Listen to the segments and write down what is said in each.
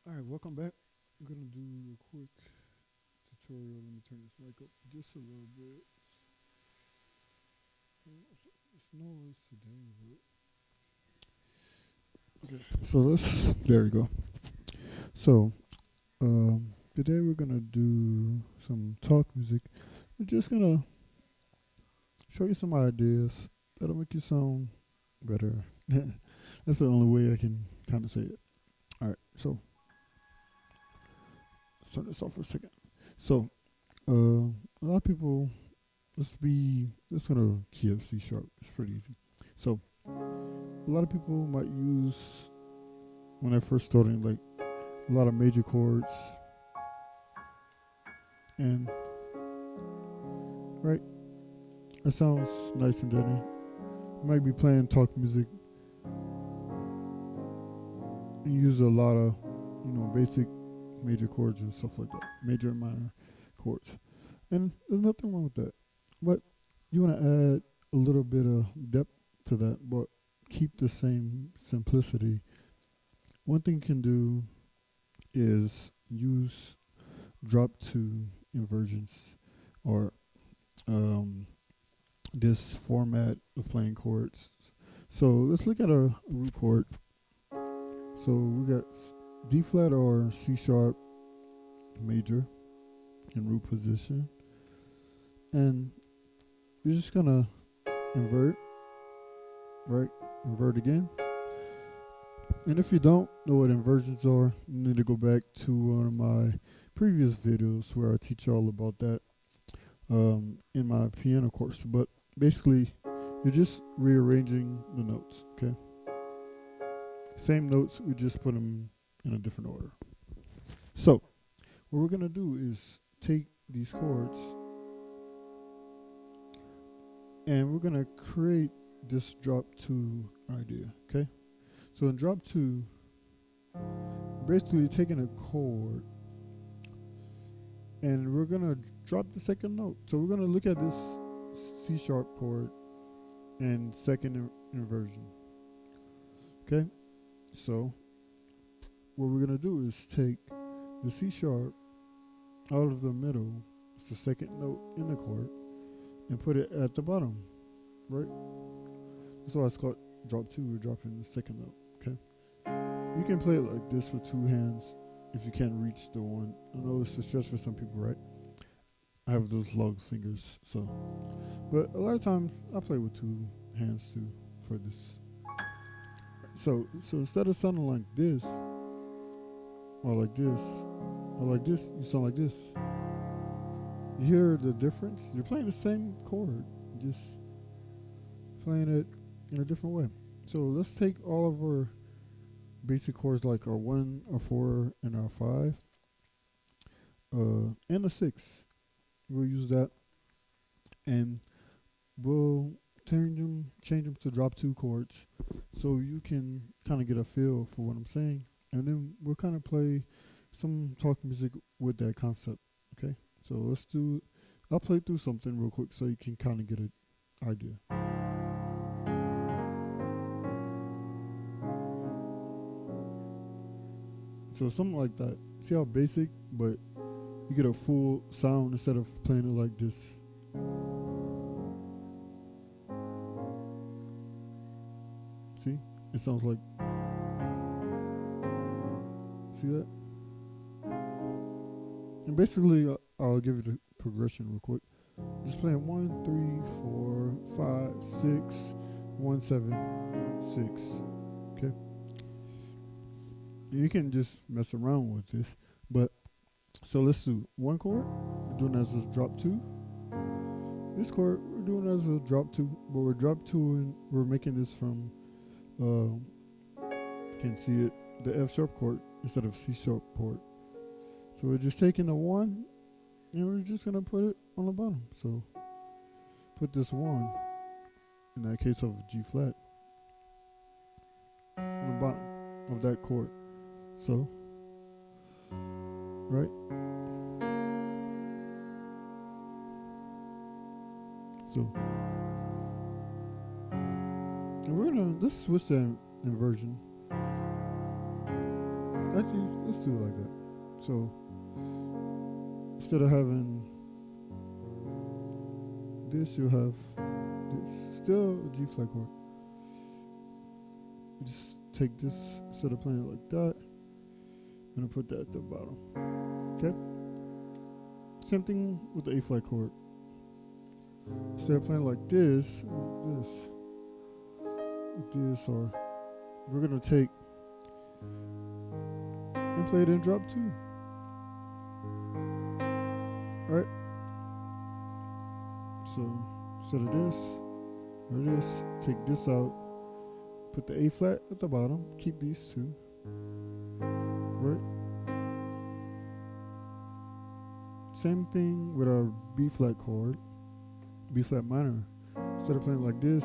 Alright, welcome back. I'm gonna do a quick tutorial. Let me turn this mic up just a little bit. It's noise today, but okay. So there we go. So, today we're gonna do some talk music. We're just gonna show you some ideas that'll make you sound better. That's the only way I can kind of say it. Alright, so let's turn this off for a second. So, a lot of people let's go to key of C sharp. It's pretty easy. So a lot of people might use when they're first starting like a lot of major chords and right, that sounds nice and dandy. You might be playing talk music. You use a lot of basic major chords and stuff like that, major and minor chords, and there's nothing wrong with that. But you want to add a little bit of depth to that, but keep the same simplicity. One thing you can do is use drop two inversions or um, this format of playing chords. So let's look at a root chord. So we got D flat or C sharp major in root position, and you're just gonna invert, right? Invert again. And if you don't know what inversions are, you need to go back to one of my previous videos where I teach you all about that in my piano course. But basically, you're just rearranging the notes, okay? Same notes, we just put them in a different order. So, what we're going to do is take these chords and we're going to create this drop two idea, okay? So in drop two, basically taking a chord and we're gonna drop the second note. So we're gonna look at this C sharp chord and second inversion. Okay, so what we're gonna do is take the C sharp out of the middle, it's the second note in the chord, and put it at the bottom, right? That's why it's called drop two. We're dropping the second note. Okay, you can play it like this with two hands if you can't reach the one. I know it's a stretch for some people, right? I have those long fingers, so. But a lot of times I play with two hands too for this. So instead of sounding like this, or like this, or like this, you sound like this. You hear the difference? You're playing the same chord, just playing it in a different way. So let's take all of our basic chords like our 1, our 4, and our 5, and a 6. We'll use that and we'll change them to drop two chords so you can kind of get a feel for what I'm saying. And then we'll kind of play some talk music with that concept. Okay, so I'll play through something real quick so you can kind of get an idea. So something like that. See how basic, but you get a full sound instead of playing it like this. See, it sounds like, see that? And basically, I'll give you the progression real quick. Just playing 1, 3, 4, 5, 6, 1, 7, 6. Okay. You can just mess around with this, but so let's do one chord. We're doing as a drop two. This chord we're doing as a drop two, but we're drop two and we're making this from you can see it, the F sharp chord instead of C sharp chord. So we're just taking the one and we're just gonna put it on the bottom. So put this one, in that case of G flat, on the bottom of that chord. So, right? So, and let's switch that inversion. Actually, let's do it like that. So instead of having this, you'll have this. Still a G flat chord. You just take this, instead of playing it like that, I'm gonna put that at the bottom. Okay? Same thing with the A flat chord. Instead of playing like this, or we're gonna take and play it in drop 2. Alright? So instead of this, or this, take this out, put the A flat at the bottom, keep these 2. Right? Same thing with our B flat chord, B flat minor. Instead of playing like this,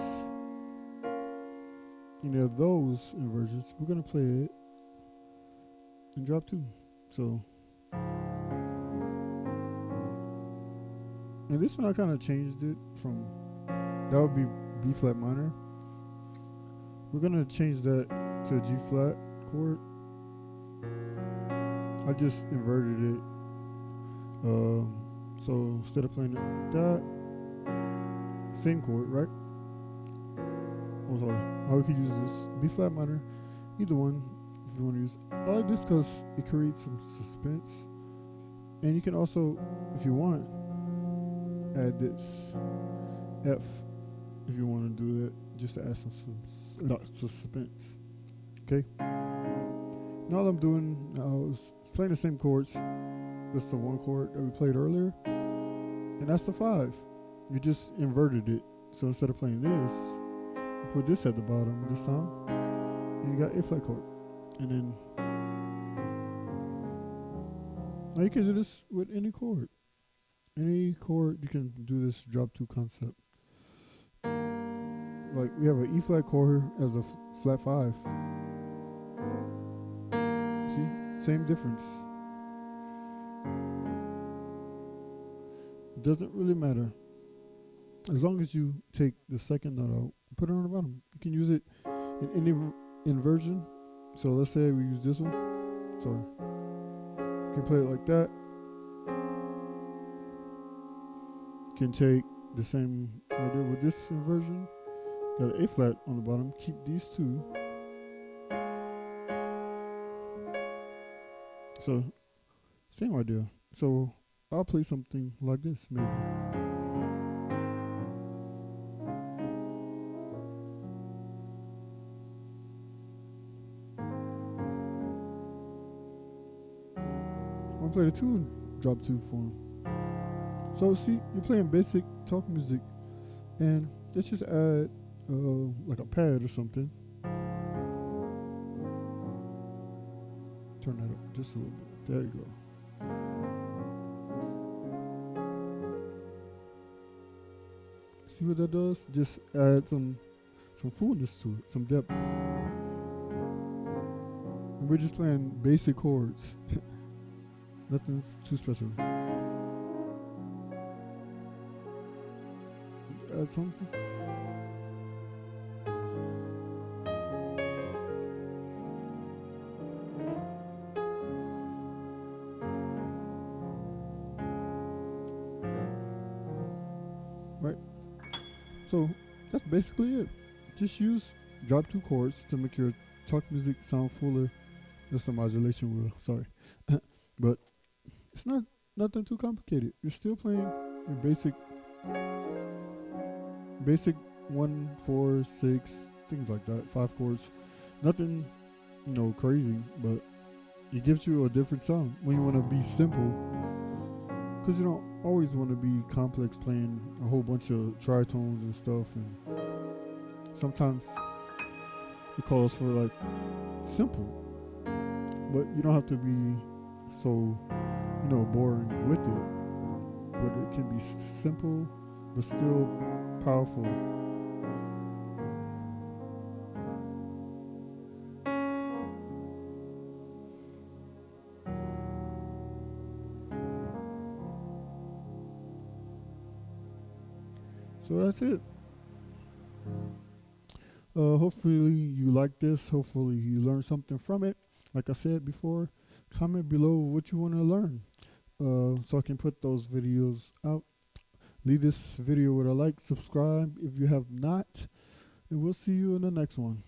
any of those inversions, we're gonna play it in drop 2. So, and this one I kind of changed it from, that would be B flat minor. We're gonna change that to a G flat chord. I just inverted it. So instead of playing it like that, same chord, right? Oh, sorry. Or we could use this B flat minor, either one if you want to use. I like this because it creates some suspense, and you can also, if you want, add this F if you want to do that, just to add some suspense. Okay. Now all I'm doing now is playing the same chords. That's the one chord that we played earlier, and that's the 5. You just inverted it. So instead of playing this, you put this at the bottom this time, and you got A flat chord. And then now you can do this with any chord. Any chord, you can do this drop 2 concept. Like we have an E flat chord as a flat 5. See, same difference. It doesn't really matter. As long as you take the second note out, put it on the bottom. You can use it in any inversion. So let's say we use this one. Sorry. You can play it like that. You can take the same idea with this inversion. Got an A flat on the bottom. Keep these 2. So, same idea. So, I'll play something like this, maybe. I'll play the 2 and drop 2 form. So, see, you're playing basic talk music, and let's just add like a pad or something. Turn that up just a little bit. There you go. See what that does? Just add some fullness to it, some depth. And we're just playing basic chords. Nothing too special. Add something. Right. So that's basically it. Just use drop 2 chords to make your talk music sound fuller. That's the modulation wheel. Sorry, but it's not nothing too complicated. You're still playing your basic 1, 4, 6 things like that. 5 chords. Nothing, crazy, but it gives you a different sound when you want to be simple. Because you don't always want to be complex, playing a whole bunch of tritones and stuff, and sometimes it calls for like simple, but you don't have to be so boring with it. But it can be simple but still powerful. So that's it. Hopefully you like this. Hopefully you learned something from it. like I said before, comment below what you want to learn, so I can put those videos out. Leave this video with a like, subscribe if you have not, and we'll see you in the next one.